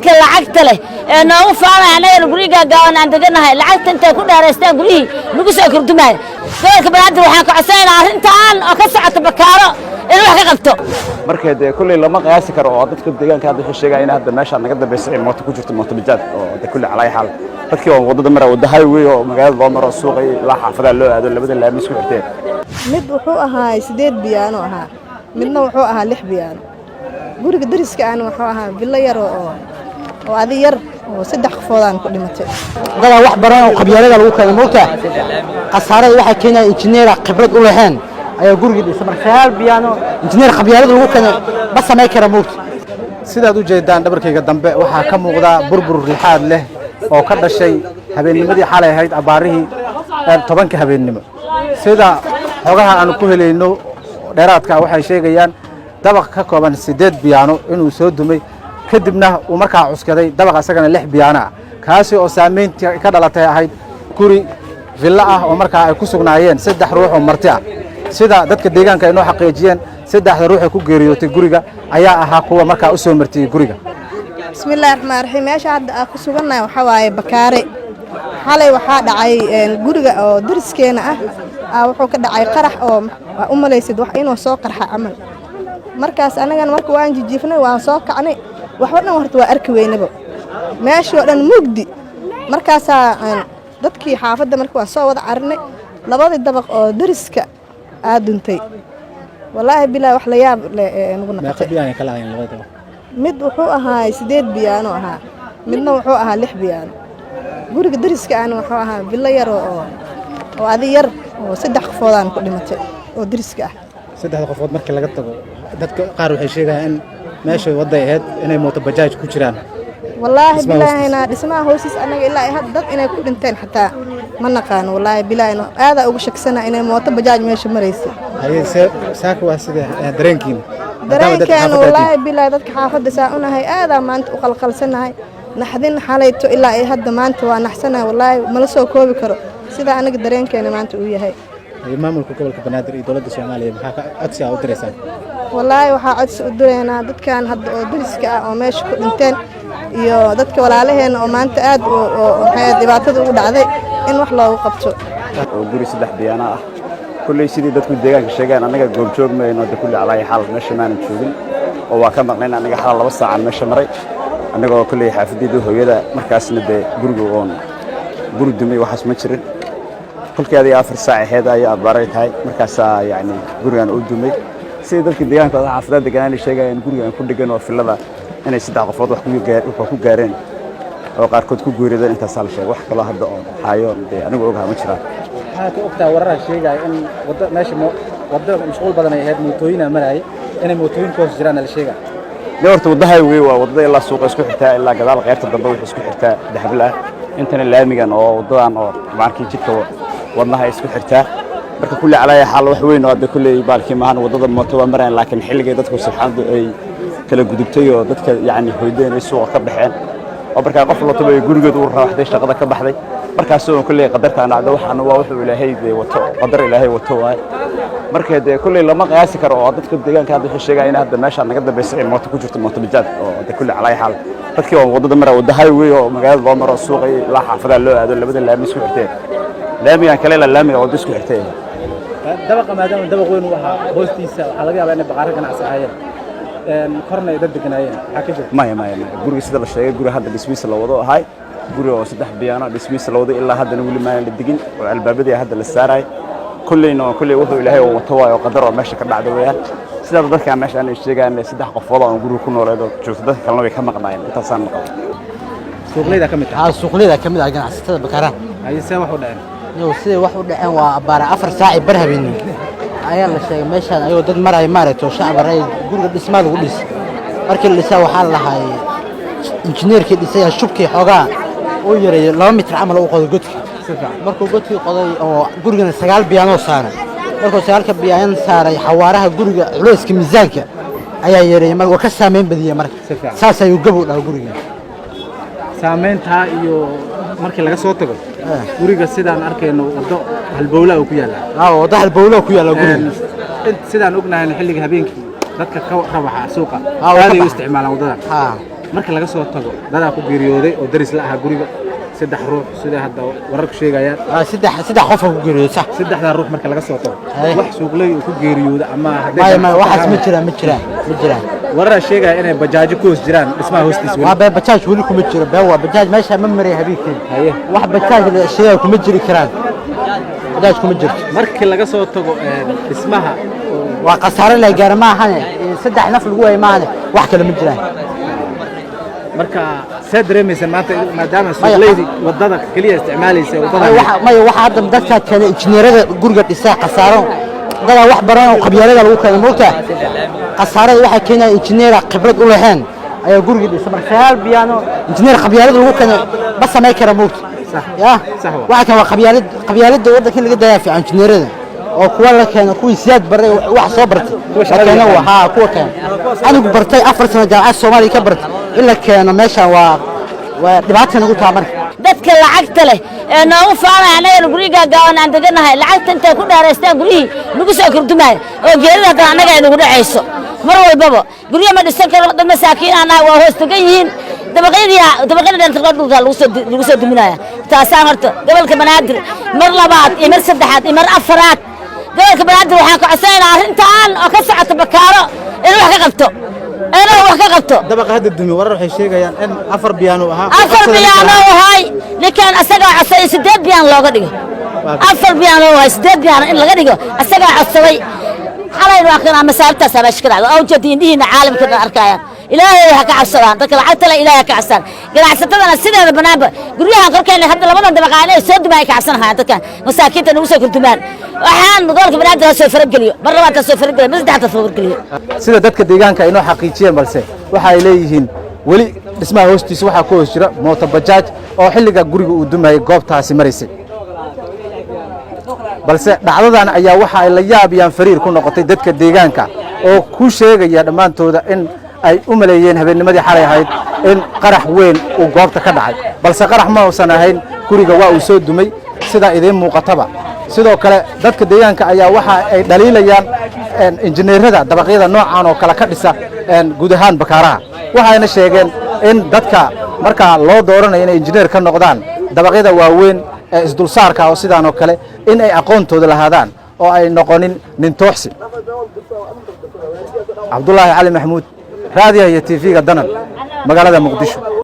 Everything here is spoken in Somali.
dadka lacagta leh ee noogu faanay anaga guriga gaawan aan deganahay lacagta inta ku dheeraystaan gurihii lagu soo kordhumay gobolka banaadir waxaan ka codsanaynaa arrintan oo ka socota bakaaro in wax ka qabto markeed kulli lama qiyaasi karo oo dadka deegaanka hadda waxay sheegayaan hadda meesha naga dambeysay in mooto ku jirto mooto bajaaj oo kulli calay xal dadkii oo wadada mara wada highway oo magaalada loo maro suuqa la xaafada loo aado labada laami isku xirteen mid wuxuu ahaa 8 biyaano ahaa midna wuxuu ahaa 6 biyaano guriga dariska aan wuxuu ahaa villa yar oo adi yar oo 3 qofoodaan ku dhimatay dad wax baran oo qabyaalada lagu keenay moogta qasaarada waxa keenay injineer khibrad u lahayn ayaa guriga dhisay markaal biyaano injineer qabyaalada lagu keenay ma sameey kara moogta sidaad u jeedaan dhabarkayga dambe waxa ka muuqda burbur lixaad leh oo ka dhashay habeennimadii xalay ahayd abaarihii 10 habeennimo sida xogaha aan ku helayno dheeraadka waxay sheegayaan dabaq ka kooban 8 biyaano inuu soo dumay kadibna uu markaa cuskaday dabaq asagana 6 biyaano ah kaasi oo saameyntii ka dhalatay ahayd guri villa ah oo markaa ay ku sugnaayeen 3 ruux oo marti ah sida dadka deegaanka ay noo xaqiijiyeen 3 ruux oo ku geeriyootay guriga ayaa ahaa kuwa markaa u soo martiyay guriga bismillaahir rahmaanir rahiim meesha hadda aan ku sugannahay waxa waaye bakaare xalay waxa dhacay guriga oo dariskeena ah wuxuu ka dhacay qarax oo u malaysid wax inuu soo qarxa amal markaas anagana markii waan jiifnay waan soo kacnay waxba dhan horta waa arki weynaba meeshii oo dhan mugdi markaas dadkii xaafadda markii waan soo wada carinay labadii dabaq oo dariska duntay wallaahi bilaa wax la yaab leh nagu naqatay mid wuxuu ahaa 8 biyaano ahaa midna wuxuu ahaa 6 biyaano guriga dariska aan wuxuu ahaa villa yar oo adi yar oo 3 qofoodaan ku dhimatay oo dariska ah 3 qofood markii laga tago dadka qaar waxay sheegayaan in meesha waday ahayd inay mooto bajaaj ku jiraan wallaahi bilaahina dhismaha hoosis anaga ilaa ay dad inay ku dhinteen xataa ma naqaan wallaahi bilaahina aad ugu shaksana inay mooto bajaaj meesha mareysay hayse saaka waa sida dareenkiina dareenkan wallaahi bilaa dadka xaafadda saacunahay aad maanta u qalqalsanahay naxdin xalayto ilaa ay hadda maanta waa naxsanahay wallaahi ma la soo koobi karo sida anaga dareenkeena maanta uu yahay maamulka gobolka banaadir iyo dawladda Soomaaliya maxaa ka codsi u direysaan wallaahi waxa codsi u direynaa dadkan hadda oo dariska ah oo meesha ku dhinteen iyo dadka walaalaheena oo maanta aad waxay dhibaatada ugu dhacday in wax loogu qabto oo guri 3 biyaano ah kulli sidii dadku deegaanka sheegaan anaga goob joogmayno dadku calay xal meesha maan joogin oo waa ka maqneen anaga xal 2 saac meesha maray anaga kulli xaafadida hooyada markaasna de guriga oon guri dumay waxas ma jirin kulkeedii 4 saac ahayd ayaa baray tahay markaas yaani gurigan u dumay sidii dadka deegaanka xaafadada deegaanka sheegayaan gurigan ku dhigan oo filada inay 3 qofood wax ku gaareen oo qaarkood ku guurideen inta sal sheeg wax kale hadda oo hayo anigu ogahay ma jiraan waxaa ka ogtaa warar sheegay in wada meesha wada mashquul badan ay ahayd mootooyin maray inay mootooyin koos jiraan la sheegay horta wada highway waa wadada ilaa suuqa isku xirtaa ilaa gadaal qaybta dambe wax isku xirtaa dahabla intana laamigan oo wadadan oo markii jidka wadnaha isku xirtaa marka kulli calay xal wax weyn oo hadda kulli baalkii maahan wadada mooto waa mareen laakiin xilliga dadku saxaadu ay kala gudubtay oo dadka yaani hoydeen ay suuqa ka baxeen oo marka qof la tabay gurigeedu uu raaxday shaqada ka baxday markaas oo kulli qadarta dhacdo waxana waa wuxuu ilaahay wato qadar ilaahay wato waay marka kulli lama qiyaasi karo oo dadka deegaanka hadda waxay sheegayaan hadda meesha naga dambeysay mooto ku jirto mooto bajaaj oo kulli calay xal dadkii oo wadada mara wada highway oo magaalada loo maro suuqa la xaafada loo aado labada laami isku xirteen laamigan kale la laamiga oo isku xirteen dabaqa maadaama dabaq weyn u ahaa hoostiisa waxa laga yaabaa in baqaar ganacsi ahaayeen korna ay dad deganayeen waxa ka jirta maya guriga sida la sheegay guriga hadda dhismiisa la wado ahay guri oo 3 biyaano dhismiisa la wado ilaa hadda wali ma la digin oo albaabadii hadda la saaray kulleyna wuxuu ilaahay oo wato waayo qadar oo meesha ka dhacdo weeyaan sida dadka meesha aan sheegaan 3 qofood oo guriga ku nooleedo joogto dadka kalena way ka maqnaayeen intaasaan maqal suuqleyda kamid ah ganacsatada bakaara aysan wax u dhaceen iyo sidii wax u dhaceen waa abaar 4 saac bar habeenimo ayaa la sheegay meeshaan ayuu dad maray maarayto shacab ray guriga dhismaha lagu dhis markii la dhisay waxa la lahaay injineerkii dhisay shubkii xogaa oo yareeyay 2 mitir camal oo qodo godka markuu godkii qoday oo gurigana 9 biyaano saaray markuu 9 biyaano saaray xawaaraha guriga culeyska miisaanka ayaa yareeyay markuu ka saameyn badiyay marka saas ayuu gabo dhaw guriga saameynta iyo markii laga soo tago guriga sidaan arkayno wado halbowla ku yaala wado halbowla ku yaala guriga sidaan ognahay xilliga habeenkii dadka ka rawaxa suuqa aad ay u isticmaalaan wadadan marka laga soo tago dadaa ku geeriyooday oo daris la ahaa guriga 3 ruux sida hadda wararku sheegayaan saddex qof ku geeriyooday sax 3 ruux marka laga soo tago wax suuqley oo ku geeriyooday ama ma waxaas ma jiraan warar sheegaya inay bajaajo ku hoos jiraan dhismaha hoostiisa waa bajaaj wali kuma jiro waa bajaaj meesha ma maray habeenkii wax bajaaj la sheegay kuma jiri karaan bajaaj kuma jirto marka laga soo tago dhismaha waa qasaare la gaar ma ahan saddex naf lagu way ma ahan wax kale ma jiraan marka sadreemeysa maanta maadaama suuqleydi wadada kaliya isticmaalaysa wadada waxa hadda dadka kale injineerada guriga dhisay qasaaro dada wax baran oo qabyaalada lagu keenay moogta qasaarada waxa keenay injineer khibrad u lahayn ayaa guriga dhisay markaa biyano injineer qabyaalada lagu keenay bas ma kara moogta ya waxa kan waa qabyaalada wadanka laga daafiyo injineerada oo kuwa la keenay kuwa siyaad baray wax soo bartay keena waxa kuwa keen anigu bartay 4 sano jaamacad Soomaaliya ka bartay ila keena meesha waa dhibaato nagu taamar dadka lacagta leh ee noogu faanay anaga guriga gaawan aan deganahay lacagta inta ku dheeraystaan gurihii lagu soo kordhumay oo geerida anaga ay nagu dhacayso mar walbaba guriga ma dhisan karo dad masaakiin anaga waa hoos tagan yihiin dabaqyada dhanka dhulka lagu soo duminaya taasaan horta gobolka Banaadir mar labaad iyo mar saddexaad iyo mar afaraad gobolka Banaadir waxaan ku codsanaynaa arrintan oo ka socota Bakaaro inuu wax ka qabto dabaqa hadda dumi warar waxay sheegayaan in 4 biyano ahaa 4 biyano ahay lakin asaga codsay 8 biyan looga dhigo 4 biyano ahay 8 biyan in laga dhigo asaga codsaday xalay waa kana masaabta sabash ka dhacdo oo jadiindiina caalamka arkayaan ilaahay ha ka cabsadaan dadka lacagta la ilaahay ka cabsadaan ganacsatadana sideeda banaanba guryahan korkeena hadda labadan dabaqaan ay soo dumay ka cabsanahay dadka masaakiinta nagu soo kurtumaan waxaan gobolka Banaadir soo farageliyo mar labaad soo farageliyo mar saddexaad farageliyo sida dadka deegaanka inoo xaqiijiyeen balse waxa ay leeyihiin wali dhismaha hoostiisa waxa ku hoos jira mooto bajaaj oo xilliga guriga uu dumayay goobtaasi marisay balse dhacdadan ayaa waxa ay la yaabiyaan fariir ku noqotay dadka deegaanka oo ku sheegaya dhamaantooda in ay u maleeyeen habeennimadii xalay ahayd in qarax weyn uu goobta ka dhacay balse qarax ma uusan ahayn guriga waa uu soo dumay sida idin muuqataba sidoo kale dadka deegaanka ayaa waxa ay dhaliilayaan injineerada dabaqyada noocan oo kala ka dhisa guud ahaan Bakaaraha waxayna sheegeen in dadka marka loo dooranayo inay injineer ka noqdaan dabaqyada waaweyn ee isdulsaarka oo sidaan oo kale in ay aqoontooda lahaadaan oo ay noqonin nin tooxsi Abdullaahi Cali Maxmuud raadiyaha TV-ga Danan magaalada Muqdisho